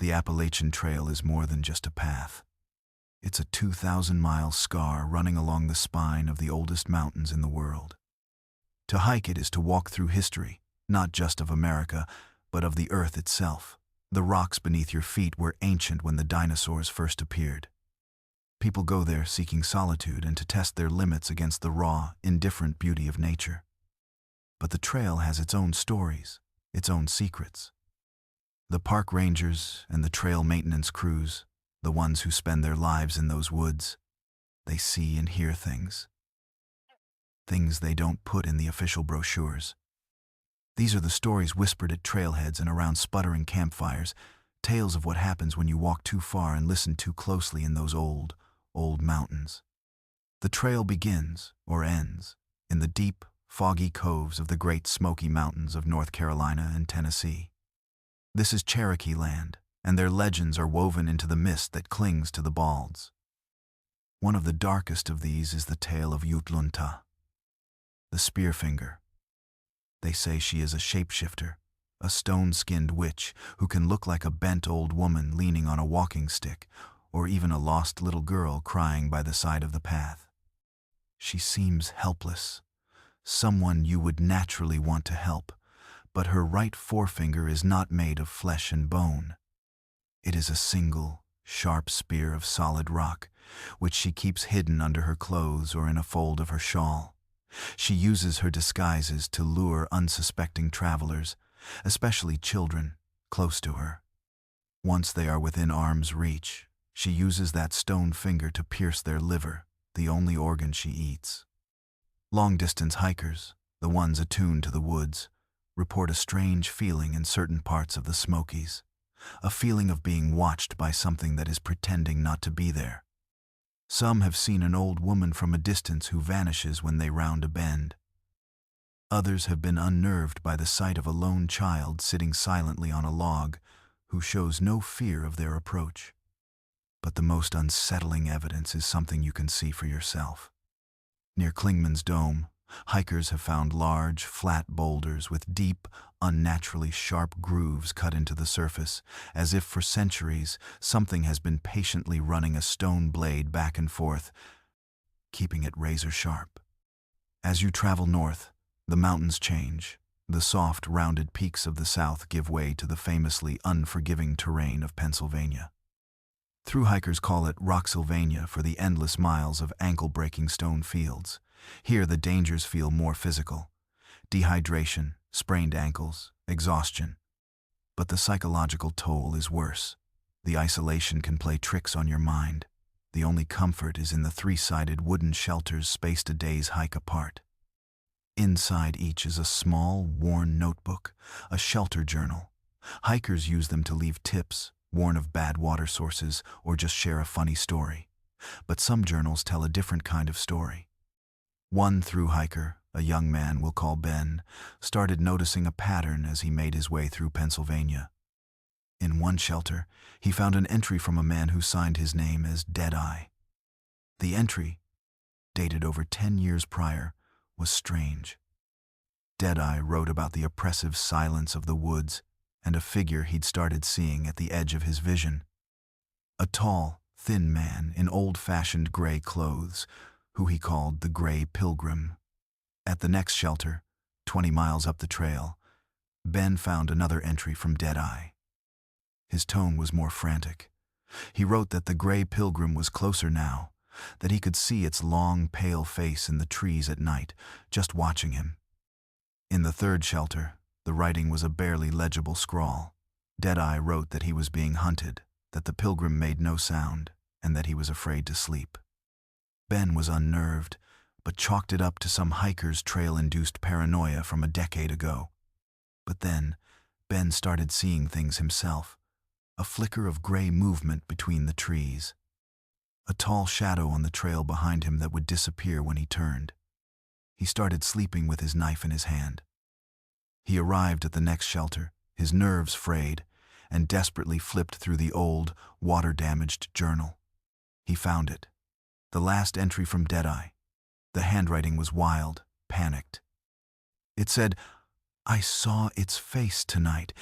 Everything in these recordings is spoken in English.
the Appalachian Trail is more than just a path. It's a 2,000-mile scar running along the spine of the oldest mountains in the world. To hike it is to walk through history, not just of America, but of the earth itself. The rocks beneath your feet were ancient when the dinosaurs first appeared. People go there seeking solitude and to test their limits against the raw, indifferent beauty of nature. But the trail has its own stories, its own secrets. The park rangers and the trail maintenance crews, the ones who spend their lives in those woods, they see and hear things. Things they don't put in the official brochures. These are the stories whispered at trailheads and around sputtering campfires, tales of what happens when you walk too far and listen too closely in those old mountains. The trail begins, or ends, in the deep, foggy coves of the Great Smoky Mountains of North Carolina and Tennessee. This is Cherokee land, and their legends are woven into the mist that clings to the balds. One of the darkest of these is the tale of Utlunta, the Spearfinger. They say she is a shapeshifter, a stone-skinned witch who can look like a bent old woman leaning on a walking stick, or even a lost little girl crying by the side of the path. She seems helpless, someone you would naturally want to help, but her right forefinger is not made of flesh and bone. It is a single, sharp spear of solid rock, which she keeps hidden under her clothes or in a fold of her shawl. She uses her disguises to lure unsuspecting travelers, especially children, close to her. Once they are within arm's reach, she uses that stone finger to pierce their liver, the only organ she eats. Long-distance hikers, the ones attuned to the woods, report a strange feeling in certain parts of the Smokies, a feeling of being watched by something that is pretending not to be there. Some have seen an old woman from a distance who vanishes when they round a bend. Others have been unnerved by the sight of a lone child sitting silently on a log who shows no fear of their approach. But the most unsettling evidence is something you can see for yourself. Near Clingman's Dome, hikers have found large, flat boulders with deep, unnaturally sharp grooves cut into the surface, as if for centuries something has been patiently running a stone blade back and forth, keeping it razor sharp. As you travel north, the mountains change. The soft, rounded peaks of the south give way to the famously unforgiving terrain of Pennsylvania. Thru-hikers call it Rocksylvania for the endless miles of ankle-breaking stone fields. Here the dangers feel more physical. Dehydration, sprained ankles, exhaustion. But the psychological toll is worse. The isolation can play tricks on your mind. The only comfort is in the three-sided wooden shelters spaced a day's hike apart. Inside each is a small, worn notebook, a shelter journal. Hikers use them to leave tips, warn of bad water sources, or just share a funny story. But some journals tell a different kind of story. One thru-hiker, a young man we'll call Ben, started noticing a pattern as he made his way through Pennsylvania. In one shelter, he found an entry from a man who signed his name as Deadeye. The entry, dated over 10 years prior, was strange. Deadeye wrote about the oppressive silence of the woods and a figure he'd started seeing at the edge of his vision. A tall, thin man in old-fashioned gray clothes, who he called the Gray Pilgrim. At the next shelter, 20 miles up the trail, Ben found another entry from Deadeye. His tone was more frantic. He wrote that the Gray Pilgrim was closer now, that he could see its long, pale face in the trees at night, just watching him. In the third shelter, the writing was a barely legible scrawl. Deadeye wrote that he was being hunted, that the pilgrim made no sound, and that he was afraid to sleep. Ben was unnerved, but chalked it up to some hiker's trail-induced paranoia from a decade ago. But then, Ben started seeing things himself, a flicker of gray movement between the trees, a tall shadow on the trail behind him that would disappear when he turned. He started sleeping with his knife in his hand. He arrived at the next shelter, his nerves frayed, and desperately flipped through the old, water-damaged journal. He found it. The last entry from Deadeye. The handwriting was wild, panicked. It said, "I saw its face tonight.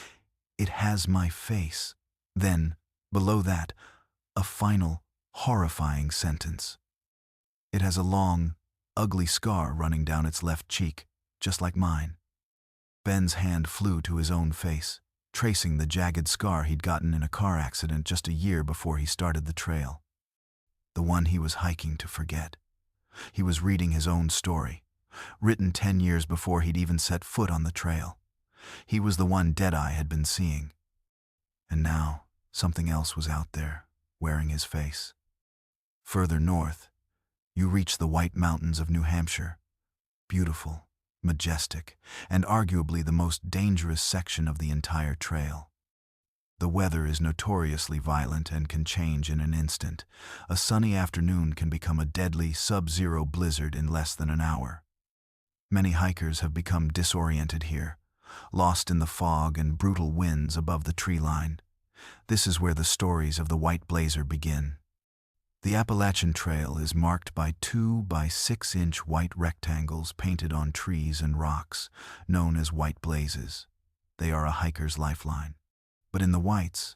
It has my face. Then, below that, a final, horrifying sentence. It has a long, ugly scar running down its left cheek, just like mine. Ben's hand flew to his own face, tracing the jagged scar he'd gotten in a car accident just a year before he started the trail. The one he was hiking to forget. He was reading his own story, written 10 years before he'd even set foot on the trail. He was the one Deadeye had been seeing. And now, something else was out there, wearing his face. Further north, you reach the White Mountains of New Hampshire. Beautiful, majestic, and arguably the most dangerous section of the entire trail. The weather is notoriously violent and can change in an instant. A sunny afternoon can become a deadly sub-zero blizzard in less than an hour. Many hikers have become disoriented here, lost in the fog and brutal winds above the tree line. This is where the stories of the White Blazer begin. The Appalachian Trail is marked by 2 by 6-inch white rectangles painted on trees and rocks, known as white blazes. They are a hiker's lifeline. But in the whites,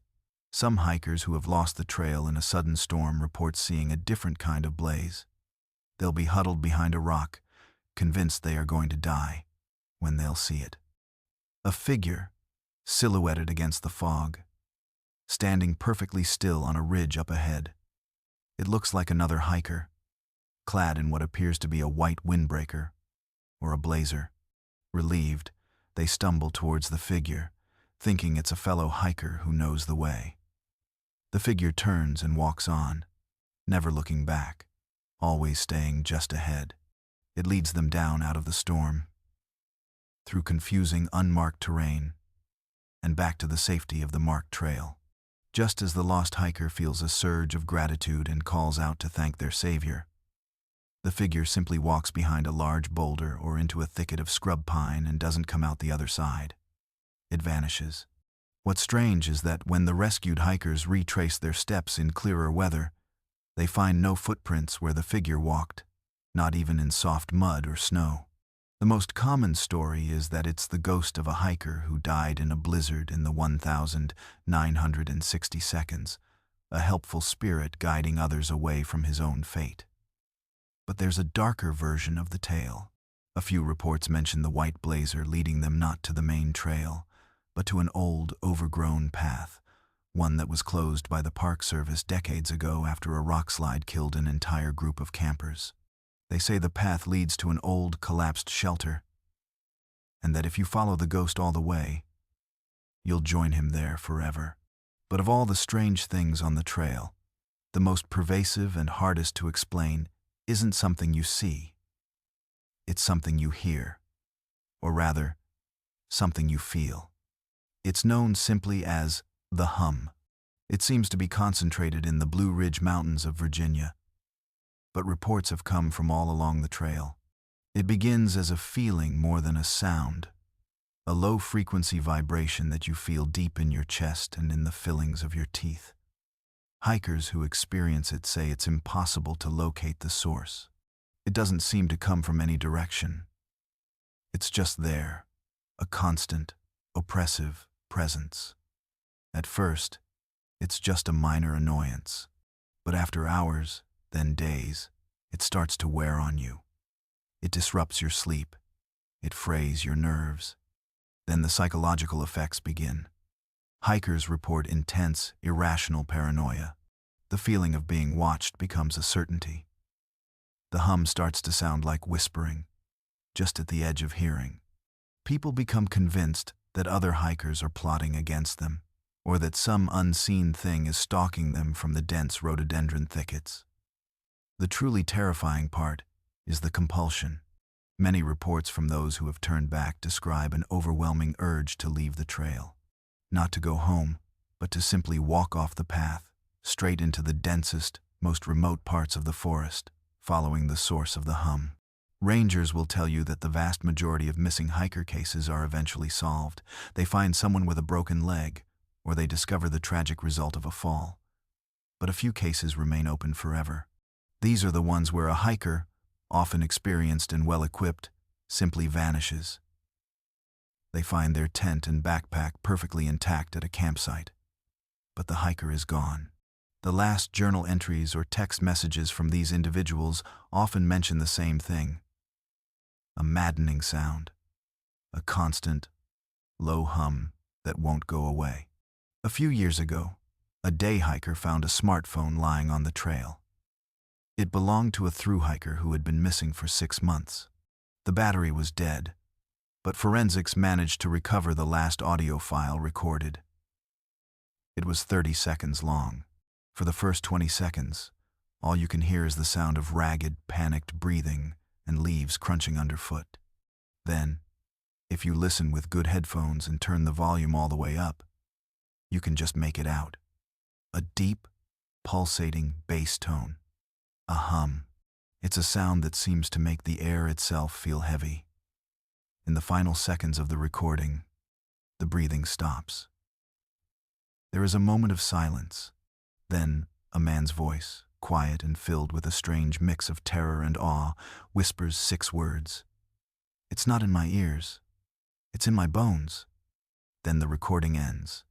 some hikers who have lost the trail in a sudden storm report seeing a different kind of blaze. They'll be huddled behind a rock, convinced they are going to die, when they'll see it. A figure, silhouetted against the fog, standing perfectly still on a ridge up ahead. It looks like another hiker, clad in what appears to be a white windbreaker, or a blazer. Relieved, they stumble towards the figure, thinking it's a fellow hiker who knows the way. The figure turns and walks on, never looking back, always staying just ahead. It leads them down out of the storm, through confusing, unmarked terrain, and back to the safety of the marked trail. Just as the lost hiker feels a surge of gratitude and calls out to thank their savior, the figure simply walks behind a large boulder or into a thicket of scrub pine and doesn't come out the other side. It vanishes. What's strange is that when the rescued hikers retrace their steps in clearer weather, they find no footprints where the figure walked, not even in soft mud or snow. The most common story is that it's the ghost of a hiker who died in a blizzard in the 1,960 seconds, a helpful spirit guiding others away from his own fate. But there's a darker version of the tale. A few reports mention the White Blazer leading them not to the main trail, but to an old, overgrown path, one that was closed by the Park Service decades ago after a rockslide killed an entire group of campers. They say the path leads to an old, collapsed shelter, and that if you follow the ghost all the way, you'll join him there forever. But of all the strange things on the trail, the most pervasive and hardest to explain isn't something you see. It's something you hear, or rather, something you feel. It's known simply as the hum. It seems to be concentrated in the Blue Ridge Mountains of Virginia, but reports have come from all along the trail. It begins as a feeling more than a sound, a low-frequency vibration that you feel deep in your chest and in the fillings of your teeth. Hikers who experience it say it's impossible to locate the source. It doesn't seem to come from any direction. It's just there, a constant, oppressive presence. At first, it's just a minor annoyance, but after hours, then days, it starts to wear on you. It disrupts your sleep. It frays your nerves. Then the psychological effects begin. Hikers report intense, irrational paranoia. The feeling of being watched becomes a certainty. The hum starts to sound like whispering, just at the edge of hearing. People become convinced that other hikers are plotting against them, or that some unseen thing is stalking them from the dense rhododendron thickets. The truly terrifying part is the compulsion. Many reports from those who have turned back describe an overwhelming urge to leave the trail. Not to go home, but to simply walk off the path, straight into the densest, most remote parts of the forest, following the source of the hum. Rangers will tell you that the vast majority of missing hiker cases are eventually solved. They find someone with a broken leg, or they discover the tragic result of a fall. But a few cases remain open forever. These are the ones where a hiker, often experienced and well-equipped, simply vanishes. They find their tent and backpack perfectly intact at a campsite. but the hiker is gone. The last journal entries or text messages from these individuals often mention the same thing: a maddening sound, a constant, low hum that won't go away. A few years ago, a day hiker found a smartphone lying on the trail. It belonged to a thru hiker who had been missing for 6 months. The battery was dead, but forensics managed to recover the last audio file recorded. It was 30 seconds long. For the first 20 seconds, all you can hear is the sound of ragged, panicked breathing and leaves crunching underfoot. Then, if you listen with good headphones and turn the volume all the way up, you can just make it out. A deep, pulsating bass tone. A hum. It's a sound that seems to make the air itself feel heavy. In the final seconds of the recording, the breathing stops. There is a moment of silence. Then, a man's voice, quiet and filled with a strange mix of terror and awe, whispers 6 words. "It's not in my ears. It's in my bones." Then the recording ends.